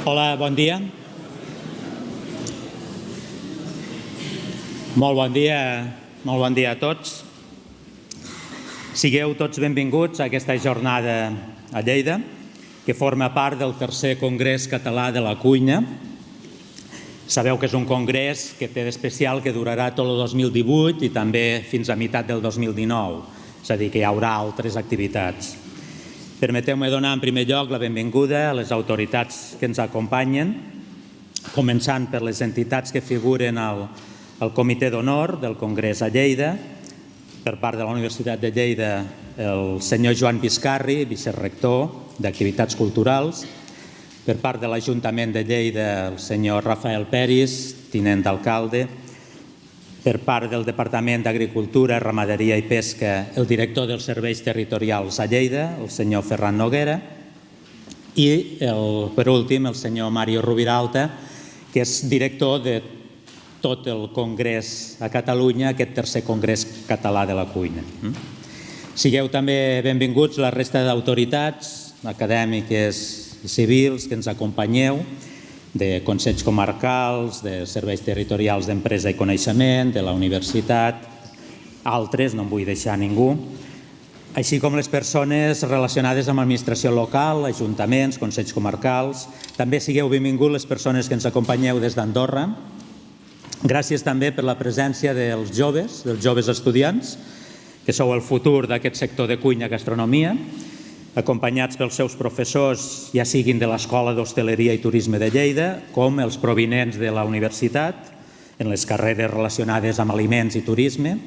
Hola, bon dia. Molt bon dia a tots. Sigueu tots benvinguts a aquesta jornada a Lleida, que forma part del tercer Congrés Català de la Cuina. Sabeu que és un congrés que té d'especial que durarà tot el 2018 i també fins a meitat del 2019, és a dir, que hi haurà altres activitats. Permeteu-me donar en primer lloc la benvinguda a les autoritats que ens acompanyen, començant per les entitats que figuren al Comitè d'Honor del Congrés a Lleida. Per part de la Universitat de Lleida, el senyor Joan Biscarri, vicerector d'Activitats Culturals. Per part de l'Ajuntament de Lleida, el senyor Rafael Peris, tinent d'alcalde. Per part del Departament d'Agricultura, Ramaderia i Pesca, el director dels Serveis Territorials a Lleida, el senyor Ferran Noguera. I, per últim, el senyor Mario Rubiralta, que és director de tot el congrés a Catalunya, aquest tercer Congrés Català de la Cuina. Sigueu també benvinguts la resta d'autoritats acadèmiques i civils que ens acompanyeu, de Consells Comarcals, de Serveis Territorials d'Empresa i Coneixement, de la Universitat, altres, no en vull deixar ningú, així com les persones relacionades amb l'administració local, ajuntaments, Consells Comarcals. També sigueu benvinguts les persones que ens acompanyeu des d'Andorra. Gràcies també per la presència dels joves estudiants, que sou el futur d'aquest sector de cuina i gastronomia, acompanyats pels seus professors, ja siguin de l'Escola d'Hostaleria i Turisme de Lleida, com els provinents de la universitat, en les carreres relacionades amb aliments i turisme.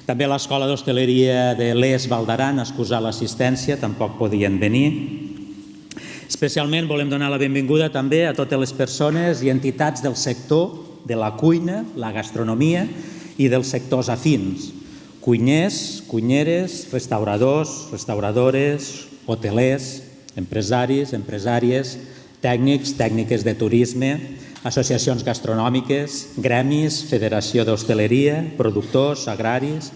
També l'Escola d'Hostaleria de l'ES Val d'Aran, excusar l'assistència, tampoc podien venir. Especialment volem donar la benvinguda també a totes les persones i entitats del sector de la cuina, la gastronomia i dels sectors afins. Cuiners, cuineres, restauradors, restauradores, hotelers, empresaris, empresàries, tècnics, tècniques de turisme, associacions gastronòmiques, gremis, federació d'hostaleria, productors, agraris,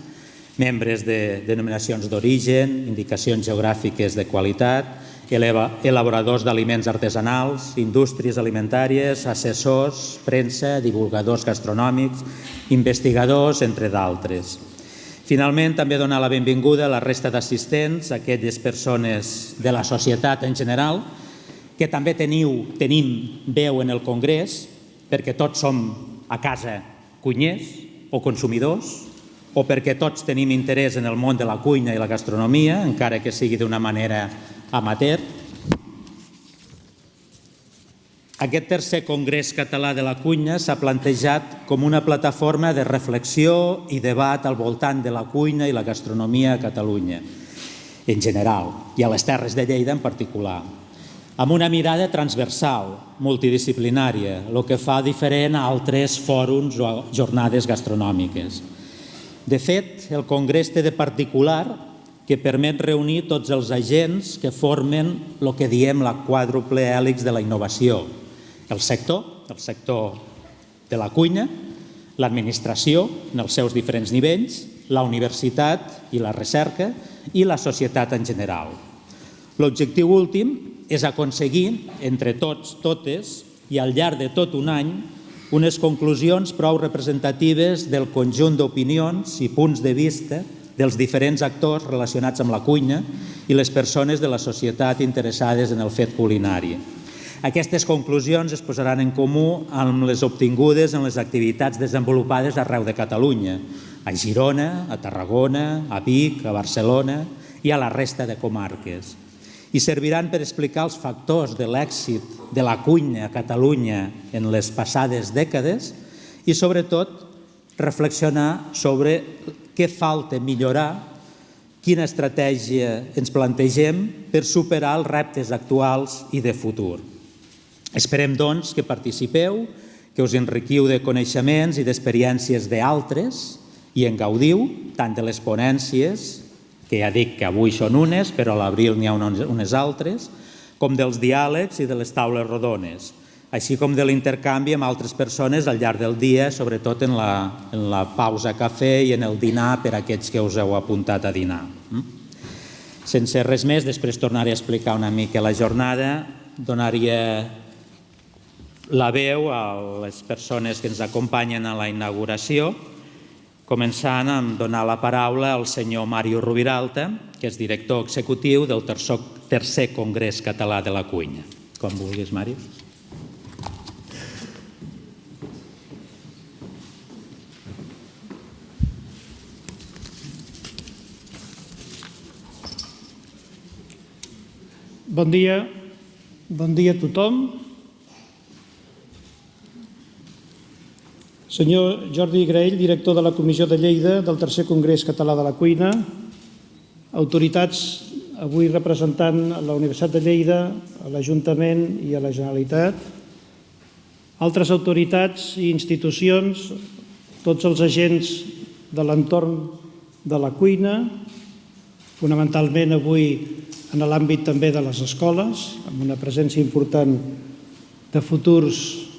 membres de denominacions d'origen, indicacions geogràfiques de qualitat, elaboradors d'aliments artesanals, indústries alimentàries, assessors, premsa, divulgadors gastronòmics, investigadors, entre d'altres. Finalment, també donar la benvinguda a la resta d'assistents, a aquelles persones de la societat en general, que també tenim veu en el Congrés, perquè tots som a casa cuiners o consumidors, o perquè tots tenim interès en el món de la cuina i la gastronomia, encara que sigui d'una manera amateur. Aquest tercer Congrés Català de la Cuina s'ha plantejat com una plataforma de reflexió i debat al voltant de la cuina i la gastronomia a Catalunya, en general, i a les Terres de Lleida en particular, amb una mirada transversal, multidisciplinària, el que fa diferent a altres fòrums o jornades gastronòmiques. De fet, el Congrés té de particular que permet reunir tots els agents que formen el que diem la quàdruple hèlix de la innovació. El sector de la cuina, l'administració en els seus diferents nivells, la universitat i la recerca i la societat en general. L'objectiu últim és aconseguir, entre tots, totes, i al llarg de tot un any, unes conclusions prou representatives del conjunt d'opinions i punts de vista dels diferents actors relacionats amb la cuina i les persones de la societat interessades en el fet culinari. Aquestes conclusions es posaran en comú amb les obtingudes en les activitats desenvolupades arreu de Catalunya, a Girona, a Tarragona, a Vic, a Barcelona i a la resta de comarques. I serviran per explicar els factors de l'èxit de la cuina a Catalunya en les passades dècades i, sobretot, reflexionar sobre què falta millorar, quina estratègia ens plantegem per superar els reptes actuals i de futur. Esperem, doncs, que participeu, que us enriquiu de coneixements i d'experiències d'altres i en gaudiu tant de les ponències, que ja dic que avui són unes, però a l'abril n'hi ha unes altres, com dels diàlegs i de les taules rodones, així com de l'intercanvi amb altres persones al llarg del dia, sobretot en la pausa cafè i en el dinar per a aquells que us heu apuntat a dinar. Sense res més, després tornaré a explicar una mica la jornada, donaria la veu a les persones que ens acompanyen a la inauguració, començant amb donar la paraula al senyor Mario Rubiralta, que és director executiu del tercer Congrés Català de la Cuina. Com vulguis, Mario. Bon dia a tothom. Senyor Jordi Graell, director de la Comissió de Lleida del tercer Congrés Català de la Cuina, autoritats avui representant la Universitat de Lleida, l'Ajuntament i a la Generalitat, altres autoritats i institucions, tots els agents de l'entorn de la cuina, fonamentalment avui en l'àmbit també de les escoles, amb una presència important de futurs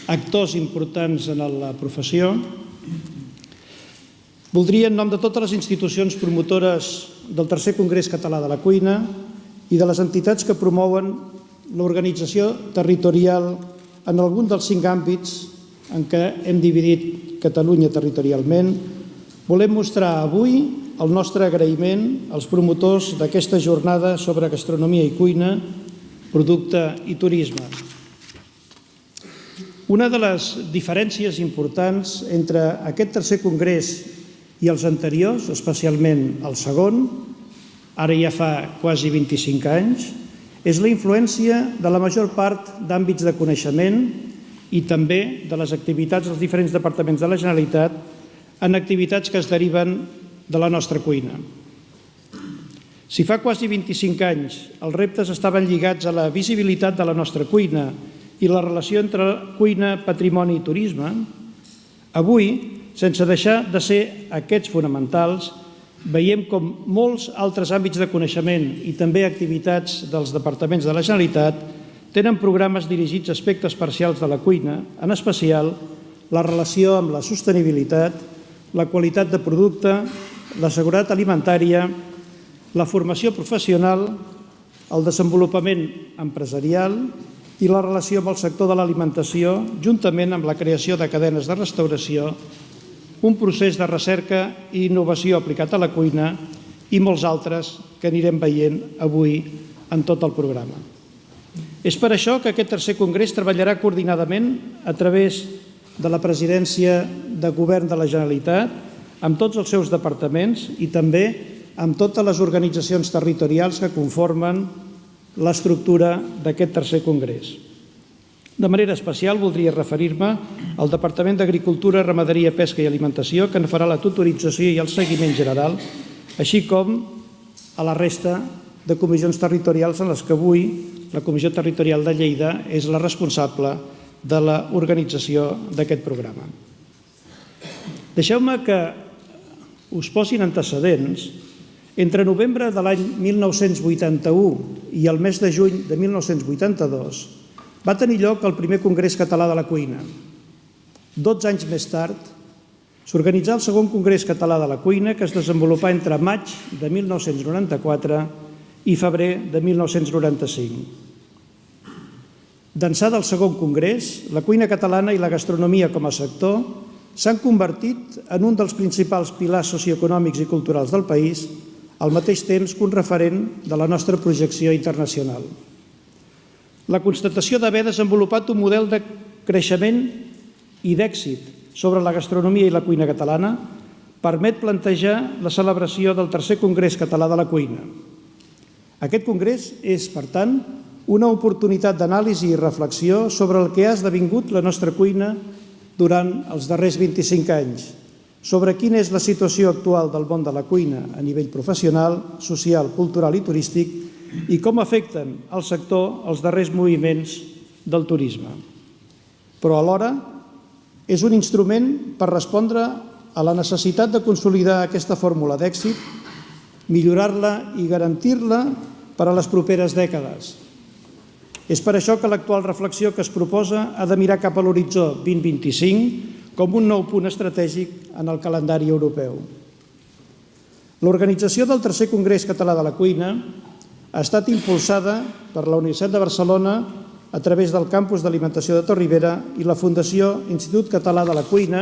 actors importants en la professió. Voldria, en nom de totes les institucions promotores del tercer Congrés Català de la Cuina i de les entitats que promouen l'organització territorial en algun dels 5 àmbits en què hem dividit Catalunya territorialment, volem mostrar avui el nostre agraïment als promotors d'aquesta jornada sobre gastronomia i cuina, producte i turisme. Una de les diferències importants entre aquest tercer congrés i els anteriors, especialment el segon, ara ja fa quasi 25 anys, és la influència de la major part d'àmbits de coneixement i també de les activitats dels diferents departaments de la Generalitat en activitats que es deriven de la nostra cuina. Si fa quasi 25 anys els reptes estaven lligats a la visibilitat de la nostra cuina i la relació entre cuina, patrimoni i turisme, avui, sense deixar de ser aquests fonamentals, veiem com molts altres àmbits de coneixement i també activitats dels departaments de la Generalitat tenen programes dirigits a aspectes parcials de la cuina, en especial la relació amb la sostenibilitat, la qualitat de producte, la seguretat alimentària, la formació professional, el desenvolupament empresarial i la relació amb el sector de l'alimentació, juntament amb la creació de cadenes de restauració, un procés de recerca i innovació aplicat a la cuina i molts altres que anirem veient avui en tot el programa. És per això que aquest tercer congrés treballarà coordinadament a través de la presidència de Govern de la Generalitat, amb tots els seus departaments i també amb totes les organitzacions territorials que conformen l'estructura d'aquest tercer congrés. De manera especial voldria referir-me al Departament d'Agricultura, Ramaderia, Pesca i Alimentació, que en farà la tutorització i el seguiment general, així com a la resta de comissions territorials en les que avui la Comissió Territorial de Lleida és la responsable de l'organització d'aquest programa. Deixeu-me que us posin antecedents. Entre novembre de l'any 1981 i el mes de juny de 1982 va tenir lloc el primer Congrés Català de la Cuina. 12 anys més tard s'organitzà el segon Congrés Català de la Cuina, que es desenvolupà entre maig de 1994 i febrer de 1995. D'ençà del segon congrés, la cuina catalana i la gastronomia com a sector s'han convertit en un dels principals pilars socioeconòmics i culturals del país, al mateix temps que un referent de la nostra projecció internacional. La constatació d'haver desenvolupat un model de creixement i d'èxit sobre la gastronomia i la cuina catalana permet plantejar la celebració del tercer Congrés Català de la Cuina. Aquest congrés és, per tant, una oportunitat d'anàlisi i reflexió sobre el que ha esdevingut la nostra cuina durant els darrers 25 anys, sobre quina és la situació actual del món de la cuina a nivell professional, social, cultural i turístic i com afecten al sector els darrers moviments del turisme. Però alhora és un instrument per respondre a la necessitat de consolidar aquesta fórmula d'èxit, millorar-la i garantir-la per a les properes dècades. És per això que l'actual reflexió que es proposa ha de mirar cap a l'horitzó 2025 com un nou punt estratègic en el calendari europeu. L'organització del tercer Congrés Català de la Cuina ha estat impulsada per la Universitat de Barcelona a través del Campus d'Alimentació de Torribera i la Fundació Institut Català de la Cuina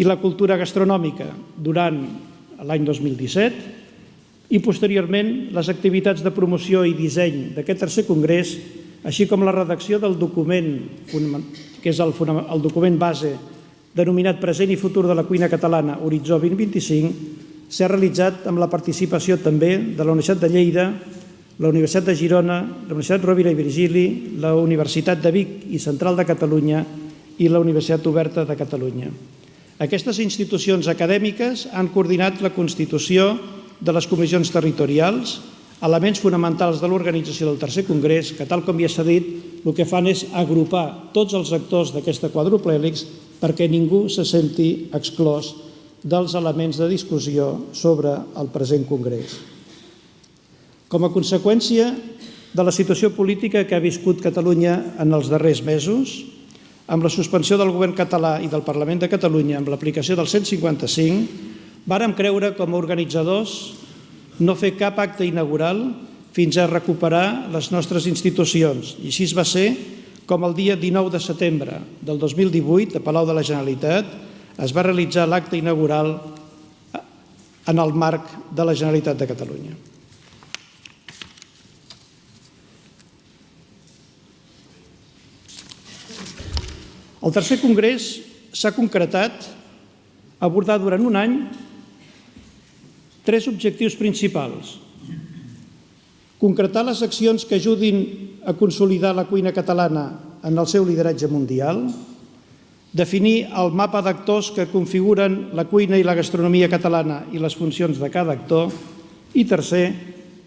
i la Cultura Gastronòmica durant l'any 2017 i posteriorment les activitats de promoció i disseny d'aquest tercer congrés, així com la redacció del document, que és el document base denominat Present i futur de la cuina catalana Horitzó 2025, s'ha realitzat amb la participació també de la Universitat de Lleida, la Universitat de Girona, la Universitat Rovira i Virgili, la Universitat de Vic i Central de Catalunya i la Universitat Oberta de Catalunya. Aquestes institucions acadèmiques han coordinat la constitució de les comissions territorials, elements fonamentals de l'organització del tercer congrés, que, tal com ja s'ha dit, el que fan és agrupar tots els actors d'aquesta quàdruple hèlix perquè ningú se senti exclòs dels elements de discussió sobre el present congrés. Com a conseqüència de la situació política que ha viscut Catalunya en els darrers mesos, amb la suspensió del govern català i del Parlament de Catalunya amb l'aplicació del 155, vàrem creure com a organitzadors no fer cap acte inaugural fins a recuperar les nostres institucions. I així va ser com el dia 19 de setembre del 2018, a Palau de la Generalitat, es va realitzar l'acte inaugural en el marc de la Generalitat de Catalunya. El tercer congrés s'ha concretat a abordar durant un any 3 objectius principals. Concretar les accions que ajudin a consolidar la cuina catalana en el seu lideratge mundial, definir el mapa d'actors que configuren la cuina i la gastronomia catalana i les funcions de cada actor i, tercer,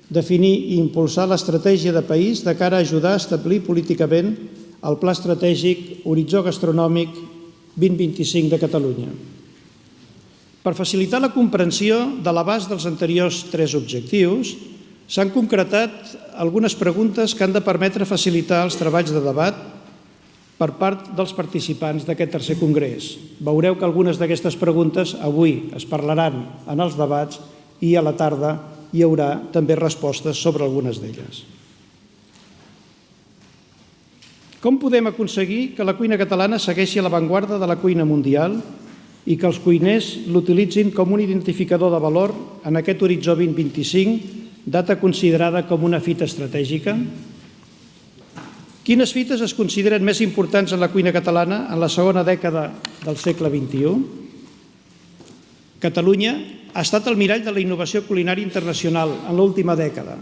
definir i impulsar l'estratègia de país de cara a ajudar a establir políticament el Pla Estratègic Horitzó Gastronòmic 2025 de Catalunya. Per facilitar la comprensió de l'abast dels anteriors 3 objectius, s'han concretat algunes preguntes que han de permetre facilitar els treballs de debat per part dels participants d'aquest tercer congrés. Veureu que algunes d'aquestes preguntes avui es parlaran en els debats i a la tarda hi haurà també respostes sobre algunes d'elles. Com podem aconseguir que la cuina catalana segueixi a l'avantguarda de la cuina mundial i que els cuiners l'utilitzin com un identificador de valor en aquest Horitzó 2025, data considerada com una fita estratègica? Quines fites es consideren més importants en la cuina catalana en la segona dècada del segle XXI? Catalunya ha estat el mirall de la innovació culinària internacional en l'última dècada.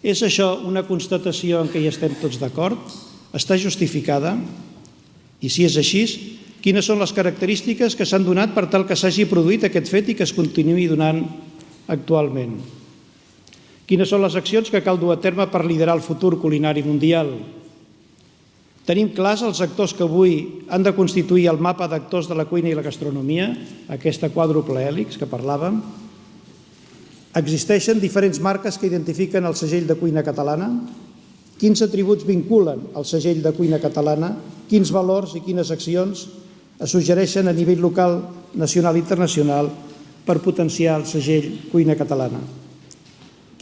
És això una constatació en què hi estem tots d'acord? Està justificada? I si és així, quines són les característiques que s'han donat per tal que s'hagi produït aquest fet i que es continuï donant actualment? Quines són les accions que cal dur a terme per liderar el futur culinari mundial? Tenim clars els actors que avui han de constituir el mapa d'actors de la cuina i la gastronomia, aquesta quàdruple hèlix que parlàvem? Existeixen diferents marques que identifiquen el segell de cuina catalana? Quins atributs vinculen el segell de cuina catalana? Quins valors i quines accions es suggereixen a nivell local, nacional i internacional per potenciar el segell cuina catalana?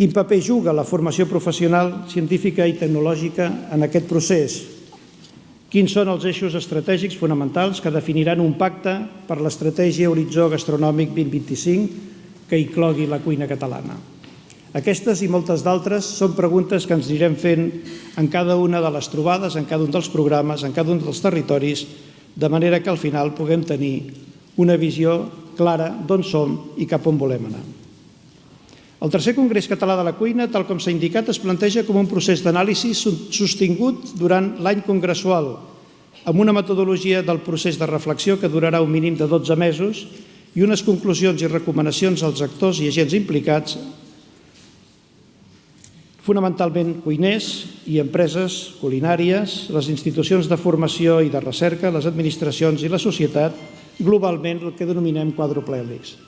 Quin paper juga la formació professional, científica i tecnològica en aquest procés? Quins són els eixos estratègics fonamentals que definiran un pacte per l'estratègia Horitzó Gastronòmic 2025 que inclogui la cuina catalana? Aquestes i moltes d'altres són preguntes que ens anirem fent en cada una de les trobades, en cada un dels programes, en cada un dels territoris, de manera que al final puguem tenir una visió clara d'on som i cap on volem anar. El tercer Congrés Català de la Cuina, tal com s'ha indicat, es planteja com un procés d'anàlisi sostingut durant l'any congressual, amb una metodologia del procés de reflexió que durarà un mínim de 12 mesos i unes conclusions i recomanacions als actors i agents implicats, fonamentalment cuiners i empreses culinàries, les institucions de formació i de recerca, les administracions i la societat, globalment el que denominem quàdruple hèlix.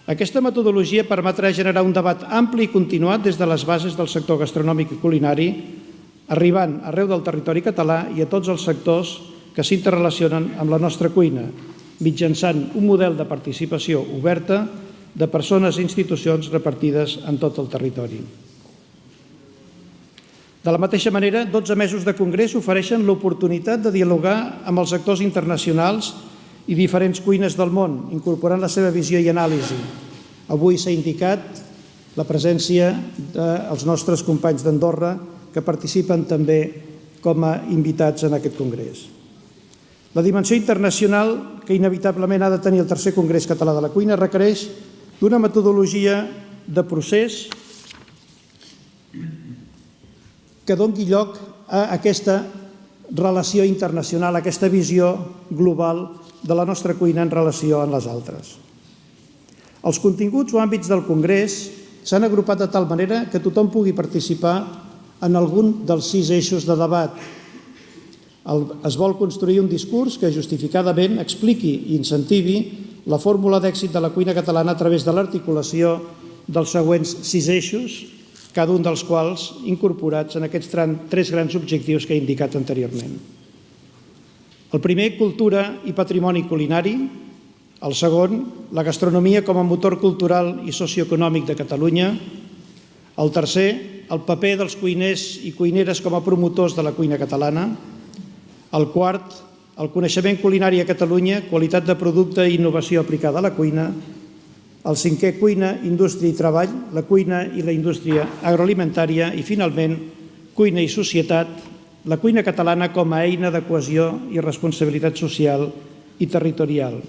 Aquesta metodologia permetrà generar un debat ampli i continuat des de les bases del sector gastronòmic i culinari, arribant arreu del territori català i a tots els sectors que s'interrelacionen amb la nostra cuina, mitjançant un model de participació oberta de persones i institucions repartides en tot el territori. De la mateixa manera, 12 mesos de congrés ofereixen l'oportunitat de dialogar amb els actors internacionals i diferents cuines del món, incorporant la seva visió i anàlisi. Avui s'ha indicat la presència dels nostres companys d'Andorra que participen també com a invitats en aquest congrés. La dimensió internacional que inevitablement ha de tenir el tercer Congrés Català de la Cuina requereix d'una metodologia de procés que doni lloc a aquesta relació internacional, a aquesta visió global de la nostra cuina en relació amb les altres. Els continguts o àmbits del Congrés s'han agrupat de tal manera que tothom pugui participar en algun dels 6 eixos de debat. Es vol construir un discurs que justificadament expliqui i incentivi la fórmula d'èxit de la cuina catalana a través de l'articulació dels següents 6 eixos, cada un dels quals incorporats en aquests 3 grans objectius que he indicat anteriorment. El primer, cultura i patrimoni culinari. El segon, la gastronomia com a motor cultural i socioeconòmic de Catalunya. El tercer, el paper dels cuiners i cuineres com a promotors de la cuina catalana. El quart, el coneixement culinari a Catalunya, qualitat de producte i innovació aplicada a la cuina. El cinquè, cuina, indústria i treball, la cuina i la indústria agroalimentària. I finalment, cuina i societat, la cuina catalana com a eina de cohesió i responsabilitat social i territorial.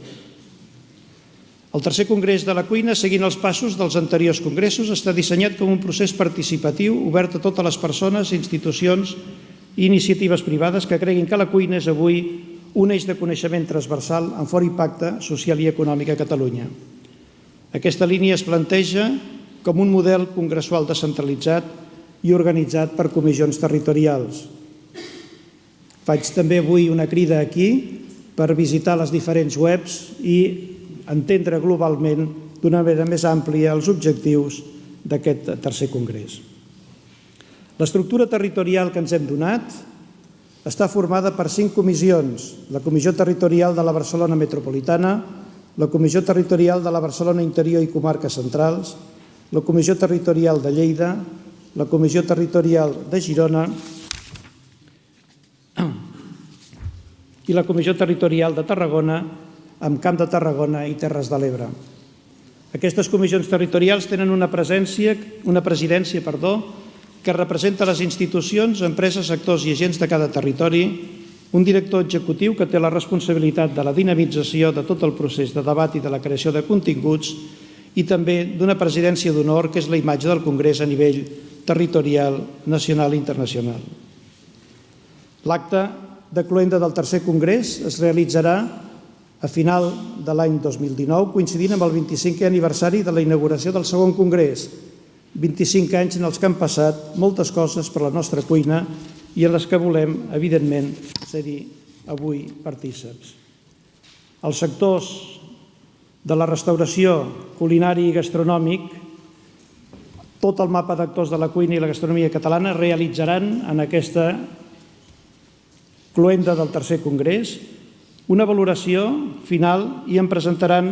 El tercer Congrés de la Cuina, seguint els passos dels anteriors congressos, està dissenyat com un procés participatiu obert a totes les persones, institucions i iniciatives privades que creguin que la cuina és avui un eix de coneixement transversal amb fort impacte social i econòmic a Catalunya. Aquesta línia es planteja com un model congressual descentralitzat i organitzat per comissions territorials. Faig també avui una crida aquí per visitar les diferents webs i entendre globalment d'una manera més àmplia els objectius d'aquest tercer congrés. L'estructura territorial que ens hem donat està formada per 5 comissions: la Comissió Territorial de la Barcelona Metropolitana, la Comissió Territorial de la Barcelona Interior i Comarques Centrals, la Comissió Territorial de Lleida, la Comissió Territorial de Girona i la Comissió Territorial de Tarragona, amb Camp de Tarragona i Terres de l'Ebre. Aquestes comissions territorials tenen una presidència que representa les institucions, empreses, sectors i agents de cada territori, un director executiu que té la responsabilitat de la dinamització de tot el procés de debat i de la creació de continguts i també d'una presidència d'honor que és la imatge del Congrés a nivell territorial, nacional i internacional. L'acte de cloenda del tercer Congrés es realitzarà a final de l'any 2019, coincidint amb el 25è aniversari de la inauguració del segon Congrés, 25 anys en els que han passat moltes coses per la nostra cuina i en les que volem, evidentment, ser-hi avui partíceps. Els sectors de la restauració, culinari i gastronòmic, tot el mapa d'actors de la cuina i la gastronomia catalana realitzaran en aquesta cloenda del tercer Congrés una valoració final i en presentaran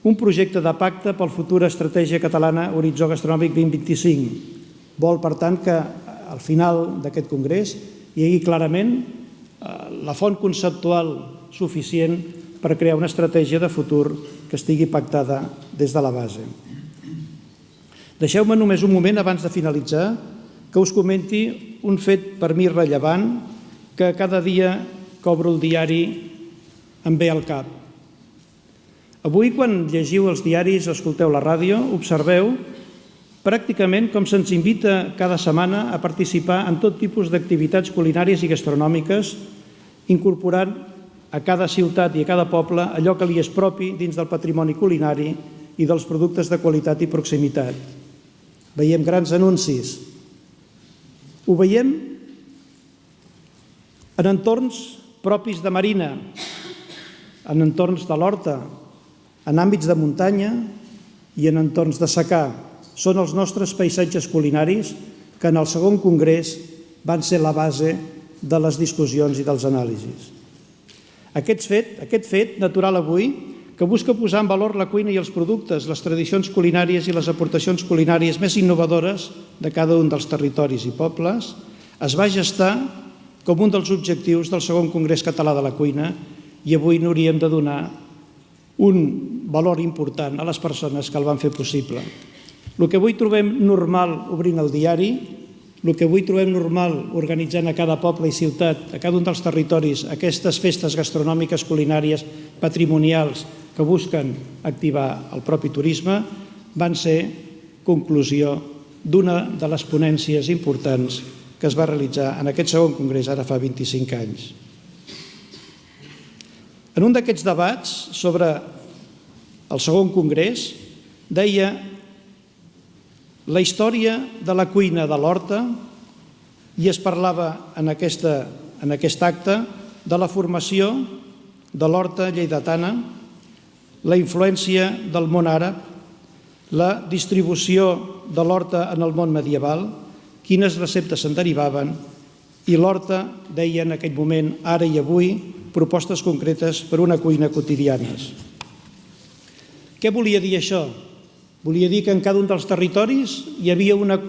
un projecte de pacte pel futur Estratègia Catalana Horitzó Gastronòmic 2025. Vol, per tant, que al final d'aquest congrés hi hagi clarament la font conceptual suficient per crear una estratègia de futur que estigui pactada des de la base. Deixeu-me només un moment, abans de finalitzar, que us comenti un fet per mi rellevant que cada dia que obro el diari em ve al cap. Avui, quan llegiu els diaris o escolteu la ràdio, observeu pràcticament com se'ns invita cada setmana a participar en tot tipus d'activitats culinàries i gastronòmiques, incorporant a cada ciutat i a cada poble allò que li és propi dins del patrimoni culinari i dels productes de qualitat i proximitat. Veiem grans anuncis. Ho veiem en entorns propis de marina, en entorns de l'horta, en àmbits de muntanya i en entorns de secà. Són els nostres paisatges culinaris que en el segon congrés van ser la base de les discussions i dels anàlisis. Aquest fet natural avui, que busca posar en valor la cuina i els productes, les tradicions culinàries i les aportacions culinàries més innovadores de cada un dels territoris i pobles, es va gestar com un dels objectius del segon Congrés Català de la Cuina i avui n'hauríem de donar un valor important a les persones que el van fer possible. El que avui trobem normal obrint el diari, el que avui trobem normal organitzant a cada poble i ciutat, a cada un dels territoris, aquestes festes gastronòmiques culinàries patrimonials que busquen activar el propi turisme, van ser conclusió d'una de les ponències importants que es va realitzar en aquest segon congrés ara fa 25 anys. En un d'aquests debats sobre el segon congrés deia la història de la cuina de l'Horta i es parlava en aquest acte de la formació de l'Horta lleidatana, la influència del món àrab, la distribució de l'Horta en el món medieval, quines receptes se'n derivaven i l'Horta deia en aquell moment, ara i avui, propostes concretes per una cuina quotidianes. Què volia dir això? Volia dir que en cada un dels territoris hi havia una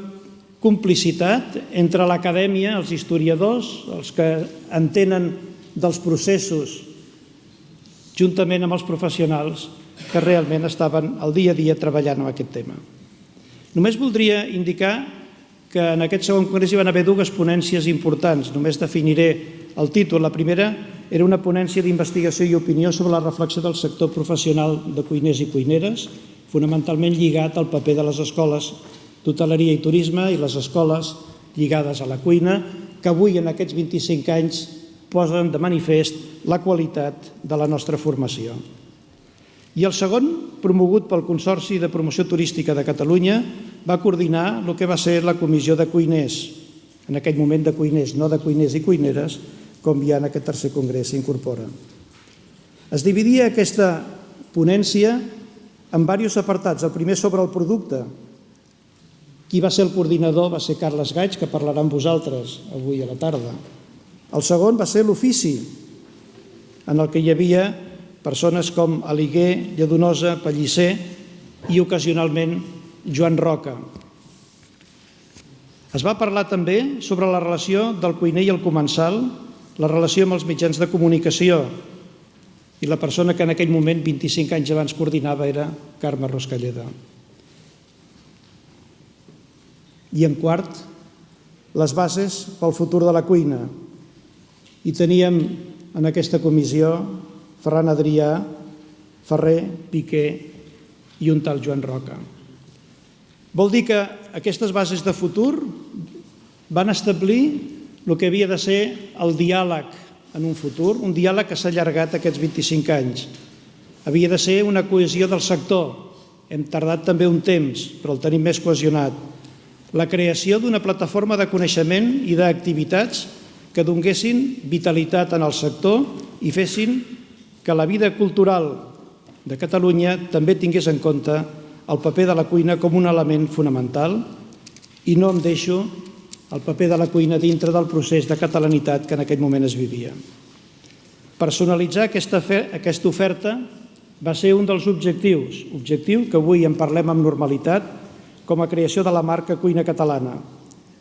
complicitat entre l'acadèmia, els historiadors, els que entenen dels processos, juntament amb els professionals que realment estaven al dia a dia treballant en aquest tema. Només voldria indicar que en aquest segon congrés hi van haver dues ponències importants. Només definiré el títol. La primera era una ponència d'investigació i opinió sobre la reflexió del sector professional de cuiners i cuineres, fonamentalment lligat al paper de les escoles d'hoteleria i turisme i les escoles lligades a la cuina, que avui en aquests 25 anys posen de manifest la qualitat de la nostra formació. I el segon, promogut pel Consorci de Promoció Turística de Catalunya, va coordinar el que va ser la comissió de cuiners, en aquell moment de cuiners, no de cuiners i cuineres, com ja en aquest tercer congrés s'incorpora. Es dividia aquesta ponència en diversos apartats. El primer sobre el producte. Qui va ser el coordinador va ser Carles Gaig, que parlarà amb vosaltres avui a la tarda. El segon va ser l'ofici, en el que hi havia persones com Aliguer, Lladonosa, Pellicer i ocasionalment Joan Roca. Es va parlar també sobre la relació del cuiner i el comensal, la relació amb els mitjans de comunicació, i la persona que en aquell moment, 25 anys abans, coordinava era Carme Roscalleda. I en quart, les bases pel futur de la cuina. I teníem en aquesta comissió Ferran Adrià, Ferrer, Piqué i un tal Joan Roca. Vol dir que aquestes bases de futur van establir el que havia de ser el diàleg en un futur, un diàleg que s'ha allargat aquests 25 anys. Havia de ser una cohesió del sector. Hem tardat també un temps, però el tenim més cohesionat. La creació d'una plataforma de coneixement i d'activitats que donguessin vitalitat en el sector i fessin que la vida cultural de Catalunya també tingués en compte el paper de la cuina com un element fonamental i no em deixo el paper de la cuina dintre del procés de catalanitat que en aquell moment es vivia. Personalitzar aquesta oferta va ser un dels objectiu que avui en parlem amb normalitat com a creació de la marca Cuina Catalana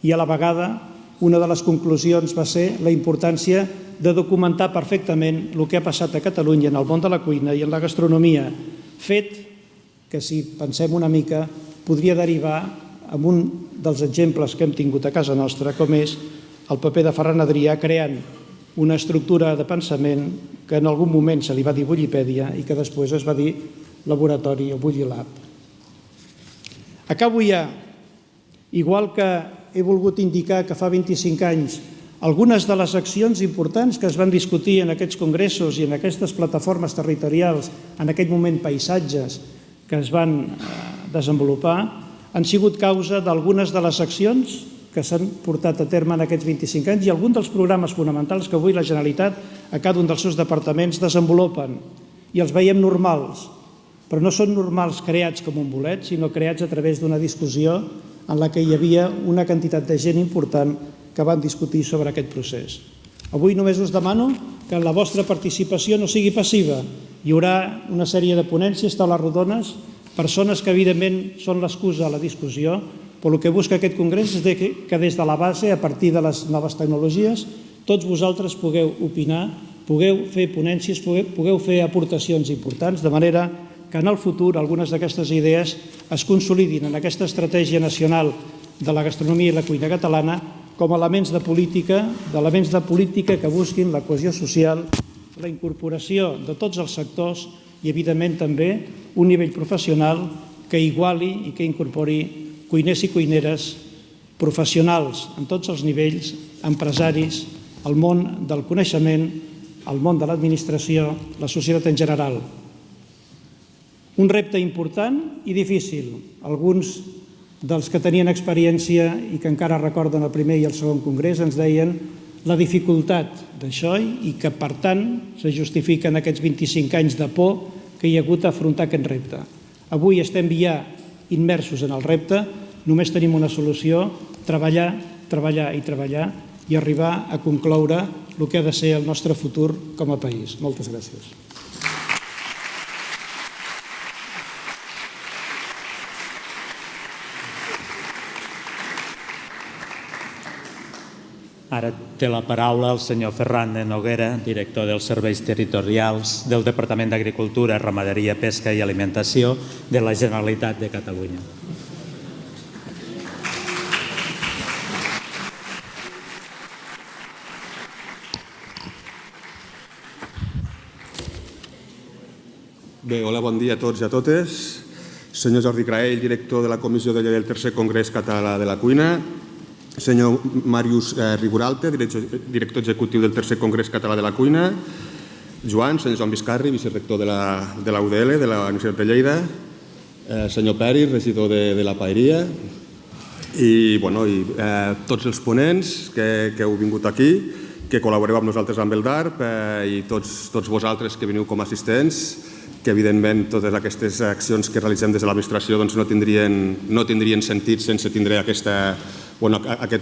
i a la vegada una de les conclusions va ser la importància de documentar perfectament el que ha passat a Catalunya en el món de la cuina i en la gastronomia, fet que, si pensem una mica, podria derivar en un dels exemples que hem tingut a casa nostra, com és el paper de Ferran Adrià creant una estructura de pensament que en algun moment se li va dir Wikipedia i que després es va dir laboratori o Wikilab. Acabo ja. Igual que he volgut indicar que fa 25 anys algunes de les accions importants que es van discutir en aquests congressos i en aquestes plataformes territorials, en aquell moment paisatges que es van desenvolupar, han sigut causa d'algunes de les accions que s'han portat a terme en aquests 25 anys i alguns dels programes fonamentals que avui la Generalitat a cada un dels seus departaments desenvolupen. I els veiem normals, però no són normals creats com un bolet, sinó creats a través d'una discussió en la que hi havia una quantitat de gent important que van discutir sobre aquest procés. Avui només us demano que la vostra participació no sigui passiva. Hi haurà una sèrie de ponències, taules rodones, persones que evidentment són l'excusa a la discussió, però el que busca aquest congrés és que des de la base, a partir de les noves tecnologies, tots vosaltres pugueu opinar, pugueu fer ponències, pugueu fer aportacions importants, de manera que en el futur algunes d'aquestes idees es consolidin en aquesta estratègia nacional de la gastronomia i la cuina catalana com a elements de política que busquin la cohesió social, la incorporació de tots els sectors i, evidentment, també un nivell professional que iguali i que incorpori cuiners i cuineres professionals en tots els nivells, empresaris, el món del coneixement, el món de l'administració, la societat en general. Un repte important i difícil. Alguns dels que tenien experiència i que encara recorden el primer i el segon congrés ens deien la dificultat d'això i que, per tant, se justifiquen aquests 25 anys de por que hi ha hagut a afrontar aquest repte. Avui estem ja immersos en el repte, només tenim una solució, treballar, treballar i treballar i arribar a concloure el que ha de ser el nostre futur com a país. Moltes gràcies. Ara té la paraula el senyor Ferran de Noguera, director dels Serveis Territorials del Departament d'Agricultura, Ramaderia, Pesca i Alimentació de la Generalitat de Catalunya. Bé, hola, bon dia a tots i a totes. Senyor Jordi Graell, director de la Comissió de Llei del Tercer Congrés Català de la Cuina. Senyor Màrius Riguralte, director executiu del Tercer Congrés Català de la Cuina. Senyor Joan Viscarri, vicerrector de la UDL, de la Universitat de Lleida. Senyor Peris, regidor de la Paeria. I tots els ponents que heu vingut aquí, que col·laboreu amb nosaltres amb el DARP i tots vosaltres que veniu com a assistents, que evidentment totes aquestes accions que realitzem des de l'administració no tindrien sentit sense tindre aquest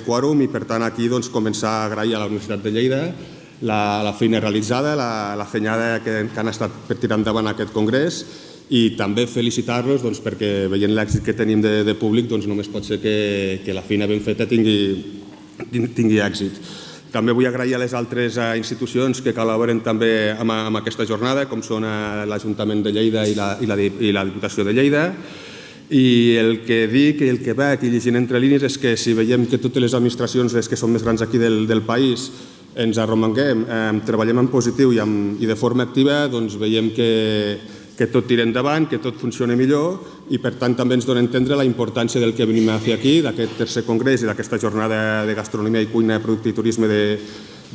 quòrum i per tant aquí començar a agrair a la Universitat de Lleida la feina realitzada, la feinada que han estat per tirar endavant aquest congrés i també felicitar-los perquè veient l'èxit que tenim de públic només pot ser que la feina ben feta tingui èxit. També vull agrair a les altres institucions que col·laboren també amb aquesta jornada, com són l'Ajuntament de Lleida i la Diputació de Lleida. I el que dic i el que veig i llegint entre línies és que si veiem que totes les administracions que són més grans aquí del país ens arromanguem, treballem en positiu i de forma activa, doncs veiem que tot tira endavant, que tot funciona millor i per tant també ens dona a entendre la importància del que venim a fer aquí, d'aquest tercer congrés i d'aquesta jornada de gastronomia i cuina, producte i turisme de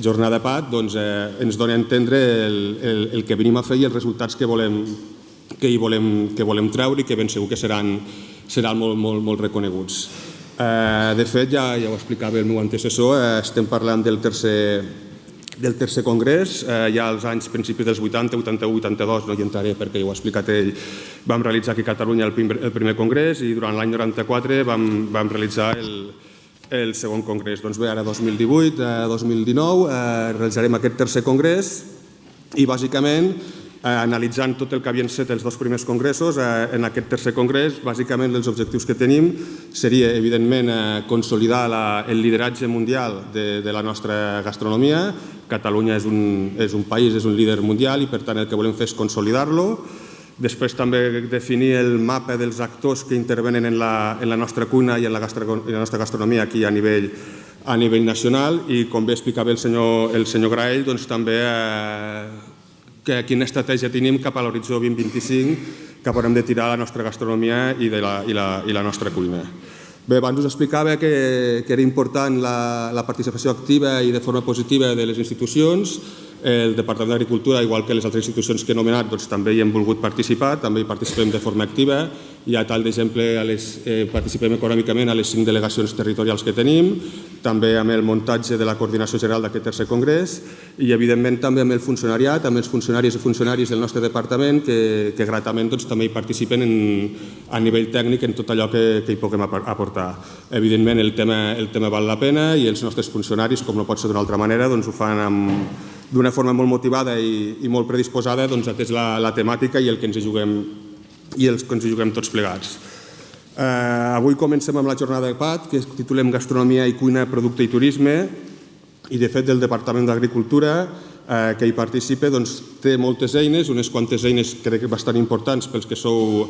jornada PAT, doncs ens dona a entendre el que venim a fer i els resultats que volem treure i que ben segur que seran molt reconeguts. De fet, ja ho explicava el meu antecessor, estem parlant del tercer congrés, ja als anys principis dels 80, 81, 82, no hi entraré perquè ho ha explicat ell, vam realitzar aquí a Catalunya el primer congrés i durant l'any 94 vam realitzar el segon congrés. Doncs bé, ara 2018, 2019 realitzarem aquest tercer congrés i bàsicament analitzant tot el que havien estat els dos primers congressos, en aquest tercer congrés, bàsicament els objectius que tenim seria, evidentment, consolidar el lideratge mundial de la nostra gastronomia. Catalunya és un país, és un líder mundial i per tant el que volem fer és consolidar-lo. Després també definir el mapa dels actors que intervenen en la nostra cuina i en la nostra gastronomia aquí a nivell nacional i com bé explicava el senyor Graell, doncs també quina estratègia tenim cap a l'horitzó 2025 cap on hem de tirar la nostra gastronomia i la nostra cuina. Bé, abans us explicava que era important la participació activa i de forma positiva de les institucions. El Departament d'Agricultura, igual que les altres institucions que he anomenat, també hi hem volgut participar, també hi participem de forma activa. I a tal d'exemple participem econòmicament a les 5 delegacions territorials que tenim, també amb el muntatge de la coordinació general d'aquest tercer congrés i evidentment també amb el funcionariat, amb els funcionaris i funcionaris del nostre departament que gratament també hi participen a nivell tècnic en tot allò que hi puguem aportar. Evidentment el tema val la pena i els nostres funcionaris, com no pot ser d'una altra manera, ho fan d'una forma molt motivada i molt predisposada atès la temàtica i el que ens hi juguem tots plegats. Avui comencem amb la jornada del PAT, que titulem Gastronomia i Cuina, Producte i Turisme, i de fet el Departament d'Agricultura que hi participa té moltes eines, unes quantes eines crec que bastant importants pels que sou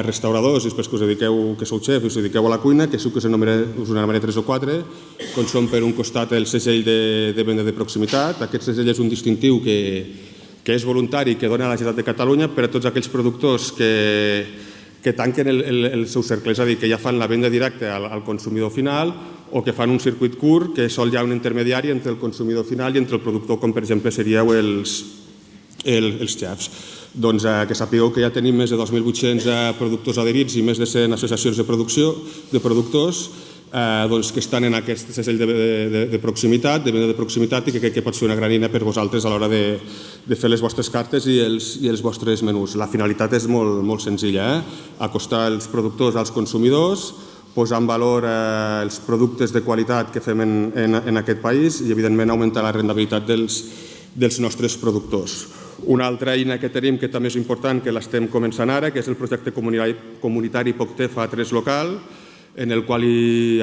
restauradors i pels que us dediqueu, que sou xef i us dediqueu a la cuina, que us n'anomenaré 3 o 4, com són per un costat el segell de venda de proximitat. Aquest segell és un distintiu que és voluntari, que dona a la Generalitat de Catalunya per a tots aquells productors que tanquen el seu cercle, és a dir, que ja fan la venda directa al consumidor final o que fan un circuit curt, que sol hi ha un intermediari entre el consumidor final i entre el productor, com per exemple seríeu els xefs. Doncs que sapigueu que ja tenim més de 2.800 productors adherits i més de 100 associacions de productors que estan en aquest segell de proximitat, de venda de proximitat, i que crec que pot ser una gran eina per vosaltres a l'hora de fer les vostres cartes i els vostres menús. La finalitat és molt senzilla, acostar els productors als consumidors, posar en valor els productes de qualitat que fem en aquest país i, evidentment, augmentar la rendibilitat dels nostres productors. Una altra eina que tenim, que també és important, que l'estem començant ara, que és el projecte comunitari POCTEFA 3 local, en el qual,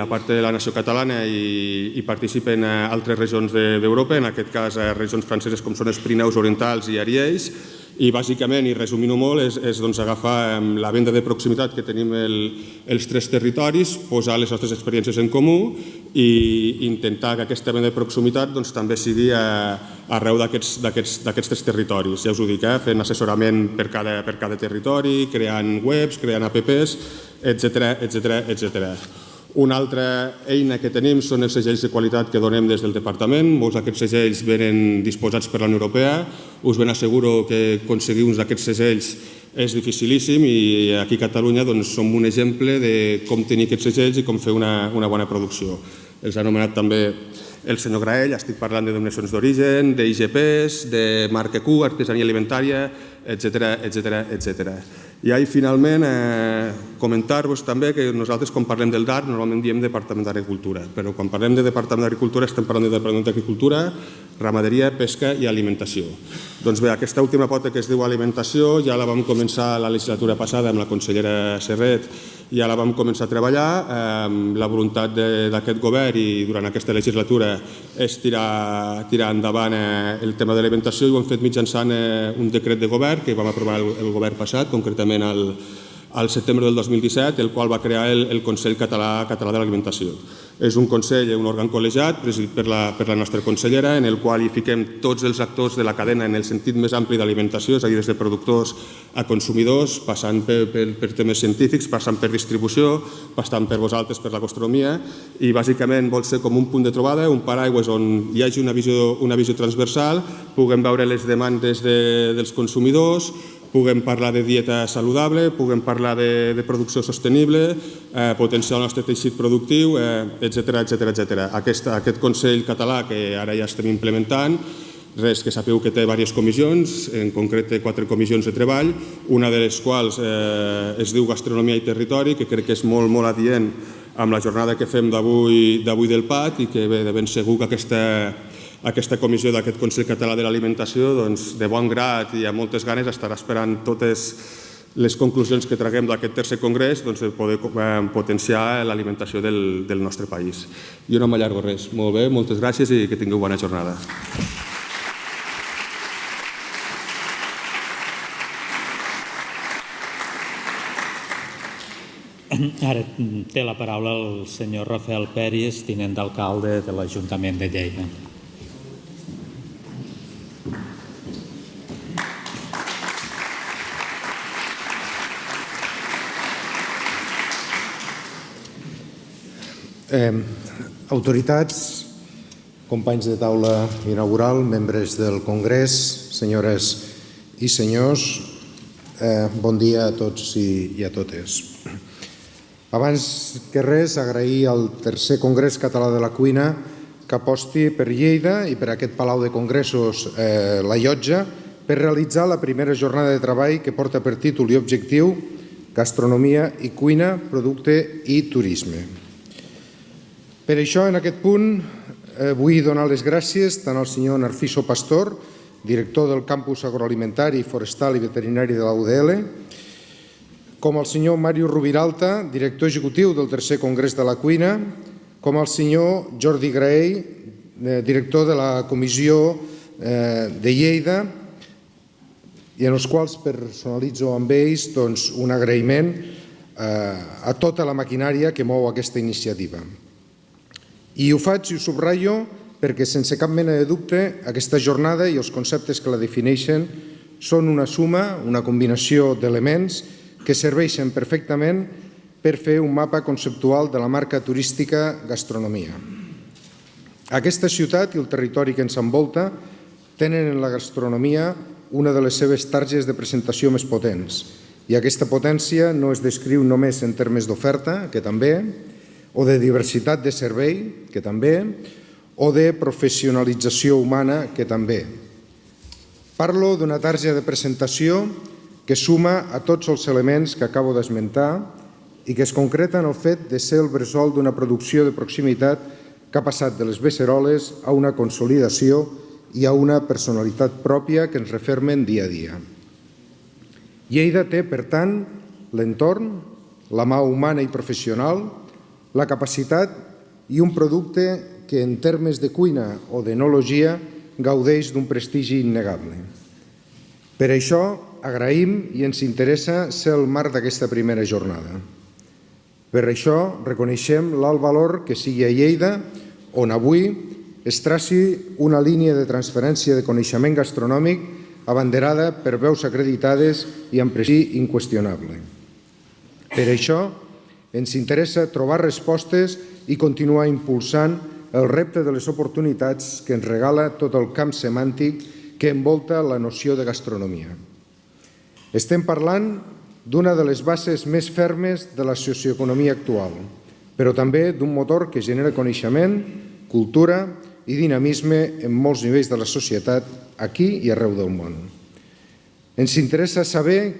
a part de la nació catalana, hi participen altres regions d'Europa, en aquest cas regions franceses com són els Pirineus Orientals i Ariège, i bàsicament, i resumint-ho molt, és agafar la venda de proximitat que tenim els 3 territoris, posar les nostres experiències en comú i intentar que aquesta venda de proximitat també sigui arreu d'aquests 3 territoris. Ja us ho dic, fent assessorament per cada territori, creant webs, creant apps, etc. Una altra eina que tenim són els segells de qualitat que donem des del departament. Molts d'aquests segells venen disposats per la Unió Europea. Us ben asseguro que aconseguir uns d'aquests segells és dificilíssim i aquí a Catalunya som un exemple de com tenir aquests segells i com fer una bona producció. Els ha anomenat també el senyor Graell, estic parlant de denominacions d'origen, d'IGPs, de marca Q, artesania alimentària, etc. I finalment comentar-vos també que nosaltres quan parlem del DAR normalment diem Departament d'Agricultura, però quan parlem de Departament d'Agricultura estem parlant de Departament d'Agricultura, Ramaderia, Pesca i Alimentació. Doncs bé, aquesta última pota que es diu alimentació ja la vam començar la legislatura passada amb la consellera Serret, ja la vam començar a treballar. La voluntat d'aquest govern i durant aquesta legislatura és tirar endavant el tema de l'alimentació i ho hem fet mitjançant un decret de govern que vam aprovar el govern passat, concretament al setembre del 2017, el qual va crear el Consell Català de l'Alimentació. És un consell, un òrgan col·legiat, presidit per la nostra consellera, en el qual hi fiquem tots els actors de la cadena en el sentit més ampli d'alimentació, és a dir, des de productors a consumidors, passant per temes científics, passant per distribució, passant per vosaltres, per la gastronomia, i bàsicament vol ser com un punt de trobada, un paraigua on hi hagi una visió transversal, puguem veure les demandes dels consumidors, puguem parlar de dieta saludable, puguem parlar de producció sostenible, potenciar el nostre teixit productiu, etc. Aquest Consell Català que ara ja estem implementant, que sapeu que té diverses comissions, en concret té 4 comissions de treball, una de les quals es diu Gastronomia i Territori, que crec que és molt adient amb la jornada que fem d'avui del PAT i que de ben segur que aquesta comissió d'aquest Consell Català de l'Alimentació, de bon grat i amb moltes ganes, estarà esperant totes les conclusions que traguem d'aquest tercer congrés de poder potenciar l'alimentació del nostre país. Jo no m'allargo res. Molt bé, moltes gràcies i que tingueu bona jornada. Ara té la paraula el senyor Rafael Peris, tinent d'alcalde de l'Ajuntament de Lleida. Autoritats, companys de taula inaugural, membres del Congrés, senyores i senyors, bon dia a tots i a totes. Abans que res, agrair al tercer Congrés Català de la Cuina que aposti per Lleida i per aquest Palau de Congressos La Llotja per realitzar la primera jornada de treball que porta per títol i objectiu Gastronomia i Cuina, Producte i Turisme. Per això, en aquest punt, vull donar les gràcies tant al senyor Narciso Pastor, director del Campus Agroalimentari, Forestal i Veterinari de la UDL, com el senyor Mario Rubiralta, director executiu del Tercer Congrés de la Cuina, com el senyor Jordi Graell, director de la Comissió de Lleida, i en els quals personalitzo amb ells un agraïment a tota la maquinària que mou aquesta iniciativa. I ho faig i ho subratllo perquè, sense cap mena de dubte, aquesta jornada i els conceptes que la defineixen són una suma, una combinació d'elements que serveixen perfectament per fer un mapa conceptual de la marca turística gastronomia. Aquesta ciutat i el territori que ens envolta tenen en la gastronomia una de les seves targes de presentació més potents, i aquesta potència no es descriu només en termes d'oferta, que també, o de diversitat de servei, que també, o de professionalització humana, que també. Parlo d'una tarja de presentació que suma a tots els elements que acabo d'esmentar i que es concreta en el fet de ser el bressol d'una producció de proximitat que ha passat de les beceroles a una consolidació i a una personalitat pròpia que ens refermen dia a dia. Lleida té, per tant, l'entorn, la mà humana i professional, la capacitat i un producte que, en termes de cuina o d'enologia, gaudeix d'un prestigi innegable. Per això, agraïm i ens interessa ser el marc d'aquesta primera jornada. Per això, reconeixem l'alt valor que sigui a Lleida, on avui es traci una línia de transferència de coneixement gastronòmic abanderada per veus acreditades i amb prestigi inqüestionable. Per això, ens interessa trobar respostes i continuar impulsant el repte de les oportunitats que ens regala tot el camp semàntic que envolta la noció de gastronomia. Estem parlant d'una de les bases més fermes de la socioeconomia actual, però també d'un motor que genera coneixement, cultura i dinamisme en molts nivells de la societat, aquí i arreu del món. Ens interessa saber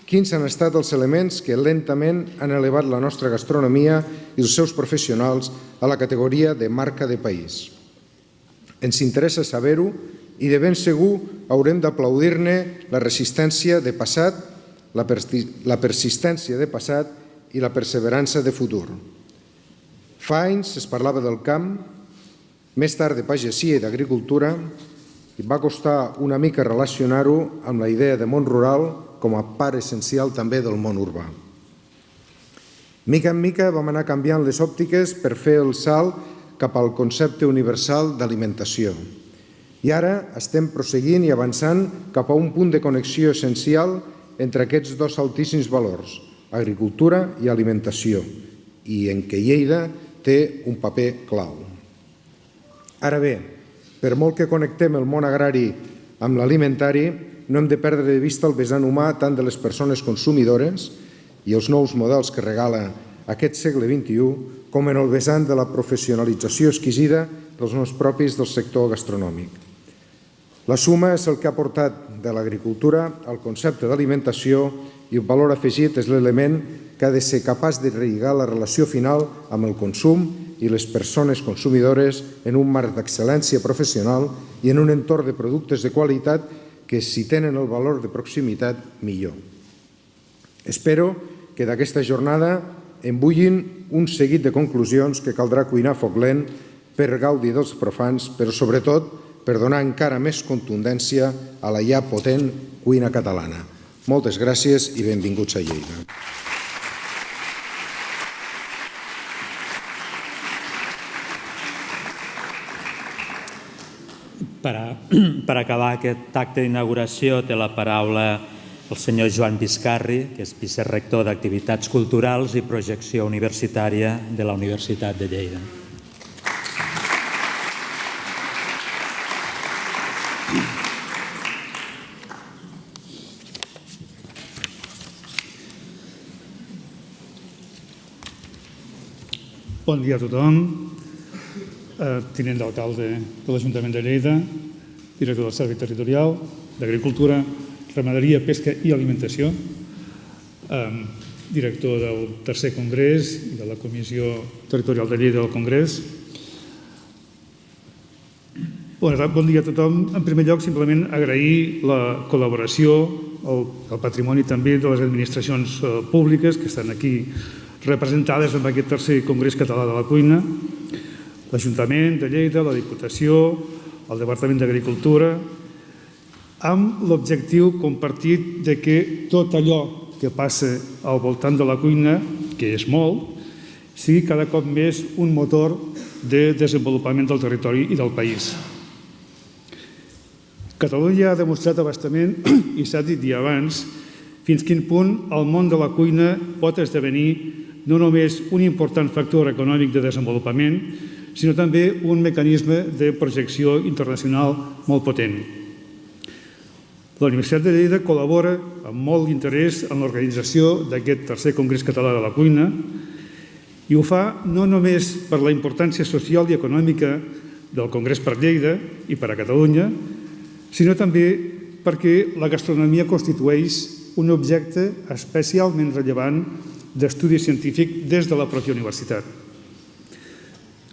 quins han estat els elements que lentament han elevat la nostra gastronomia i els seus professionals a la categoria de marca de país. Ens interessa saber-ho i de ben segur haurem d'aplaudir-ne la resistència de passat, la persistència de passat i la perseverança de futur. Fa anys es parlava del camp, més tard de pagesia i d'agricultura, i va costar una mica relacionar-ho amb la idea de món rural com a part essencial també del món urbà. Mica en mica vam anar canviant les òptiques per fer el salt cap al concepte universal d'alimentació. I ara estem prosseguint i avançant cap a un punt de connexió essencial entre aquests dos altíssims valors, agricultura i alimentació, i en què Lleida té un paper clau. Ara bé, per molt que connectem el món agrari amb l'alimentari, no hem de perdre de vista el vessant humà tant de les persones consumidores i els nous models que regala aquest segle XXI, com en el vessant de la professionalització exquisida dels noms propis del sector gastronòmic. La suma és el que ha portat de l'agricultura al concepte d'alimentació i el valor afegit és l'element que ha de ser capaç de relligar la relació final amb el consum i les persones consumidores en un marc d'excel·lència professional i en un entorn de productes de qualitat que, si tenen el valor de proximitat, millor. Espero que d'aquesta jornada en bullin un seguit de conclusions que caldrà cuinar a foc lent per gaudir dels profans, però sobretot per donar encara més contundència a la ja potent cuina catalana. Moltes gràcies i benvinguts a Lleida. Per acabar aquest acte d'inauguració té la paraula el senyor Joan Biscarri, que és vicerector d'Activitats Culturals i Projecció Universitària de la Universitat de Lleida. Bon dia a tothom. Tinent d'alcalde de l'Ajuntament de Lleida, director del Servei Territorial d'Agricultura, Ramaderia, Pesca i Alimentació, director del Tercer Congrés i de la Comissió Territorial de Lleida del Congrés. Bon dia a tothom. En primer lloc, simplement agrair la col·laboració el patrimoni també de les administracions públiques que estan aquí representades en aquest tercer Congrés Català de la Cuina, l'Ajuntament de Lleida, la Diputació, el Departament d'Agricultura, amb l'objectiu compartit de que tot allò que passa al voltant de la cuina, que és molt, sigui cada cop més un motor de desenvolupament del territori i del país. Catalunya ha demostrat a bastament, i s'ha dit ja abans, fins quin punt el món de la cuina pot esdevenir no només un important factor econòmic de desenvolupament, sinó també un mecanisme de projecció internacional molt potent. La Universitat de Lleida col·labora amb molt interès en l'organització d'aquest tercer Congrés Català de la Cuina i ho fa no només per la importància social i econòmica del Congrés per Lleida i per a Catalunya, sinó també perquè la gastronomia constitueix un objecte especialment rellevant d'estudi científic des de la pròpia universitat.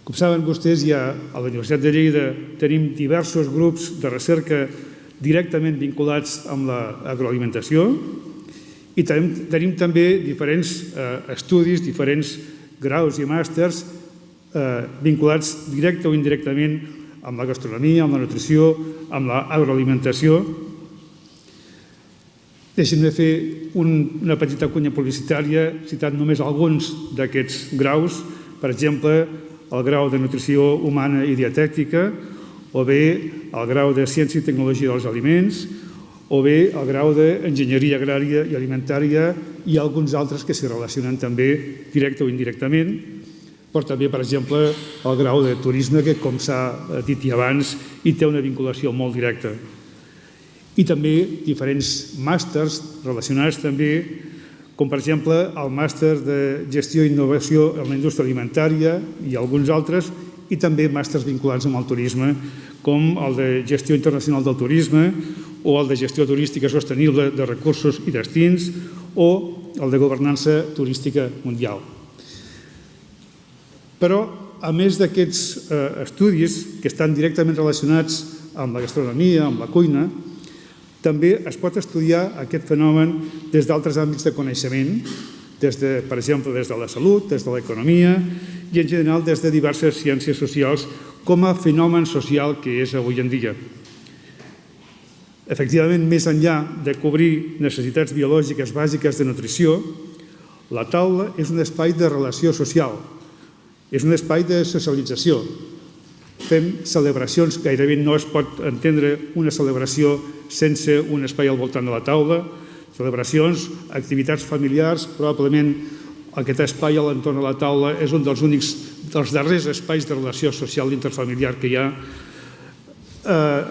Com saben vostès, ja a la Universitat de Lleida tenim diversos grups de recerca directament vinculats amb l'agroalimentació i tenim també diferents estudis, diferents graus i màsters vinculats directe o indirectament amb la gastronomia, amb la nutrició, amb l'agroalimentació. Deixin-me fer una petita cunya publicitària citant només alguns d'aquests graus, per exemple, el grau de Nutrició Humana i Dietètica, o bé el grau de Ciència i Tecnologia dels Aliments, o bé el grau d'Enginyeria Agrària i Alimentària i alguns altres que s'hi relacionen també directe o indirectament, però també, per exemple, el grau de Turisme, que, com s'ha dit ja abans, hi té una vinculació molt directa. I també diferents màsters relacionats també, com per exemple el màster de Gestió i Innovació en la Indústria Alimentària i alguns altres, i també màsters vinculats amb el turisme, com el de Gestió Internacional del Turisme o el de Gestió Turística Sostenible de Recursos i Destins o el de Governança Turística Mundial. Però, a més d'aquests estudis que estan directament relacionats amb la gastronomia, amb la cuina, també es pot estudiar aquest fenomen des d'altres àmbits de coneixement, per exemple, des de la salut, des de l'economia i, en general, des de diverses ciències socials com a fenomen social que és avui en dia. Efectivament, més enllà de cobrir necessitats biològiques bàsiques de nutrició, la taula és un espai de relació social, és un espai de socialització. Fem celebracions, gairebé no es pot entendre una celebració sense un espai al voltant de la taula, celebracions, activitats familiars, probablement aquest espai a l'entorn de la taula és un dels darrers espais de relació social interfamiliar que hi ha,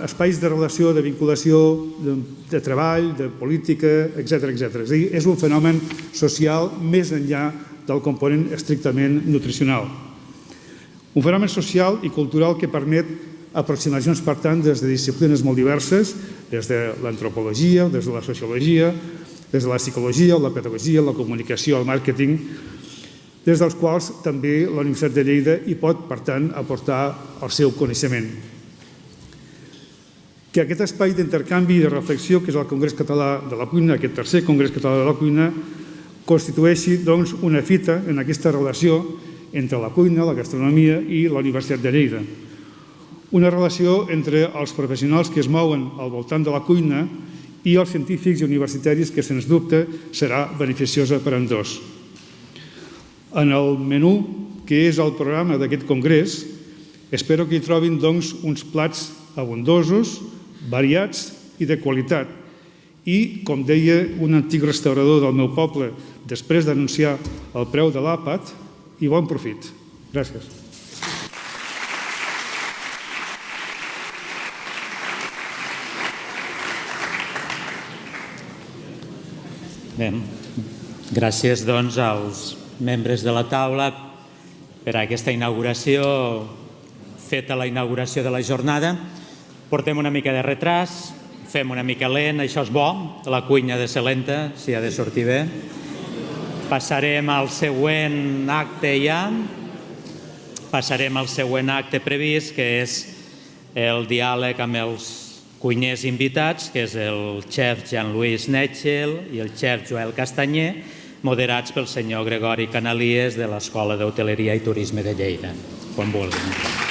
espais de relació, de vinculació, de treball, de política, etc. És a dir, és un fenomen social més enllà del component estrictament nutricional. Un fenomen social i cultural que permet aproximacions, per tant, des de disciplines molt diverses, des de l'antropologia, des de la sociologia, des de la psicologia, la pedagogia, la comunicació, el màrqueting, des dels quals també la Universitat de Lleida hi pot, per tant, aportar el seu coneixement. Que aquest espai d'intercanvi i de reflexió, que és el Congrés Català de la Cuina, aquest tercer Congrés Català de la Cuina, constitueixi, doncs, una fita en aquesta relació entre la cuina, la gastronomia i la Universitat de Lleida. Una relació entre els professionals que es mouen al voltant de la cuina i els científics i universitaris que, sens dubte, serà beneficiosa per a ambdós. En el menú, que és el programa d'aquest congrés, espero que hi trobin, doncs, uns plats abundosos, variats i de qualitat. I, com deia un antic restaurador del meu poble, després d'anunciar el preu de l'àpat, i bon profit. Gràcies. Bé, gràcies doncs als membres de la taula per aquesta inauguració, feta la inauguració de la jornada. Portem una mica de retras, fem una mica lent, això és bo, la cuina ha de ser lenta, si ha de sortir bé. Passarem al següent acte ja. Passarem al següent acte previst, que és el diàleg amb els cuiners invitats, que és el xef Jean-Louis Netchel i el xef Joel Castanyer, moderats pel senyor Gregori Canalies de l'Escola d'Hoteleria i Turisme de Lleida. Quan vulguin.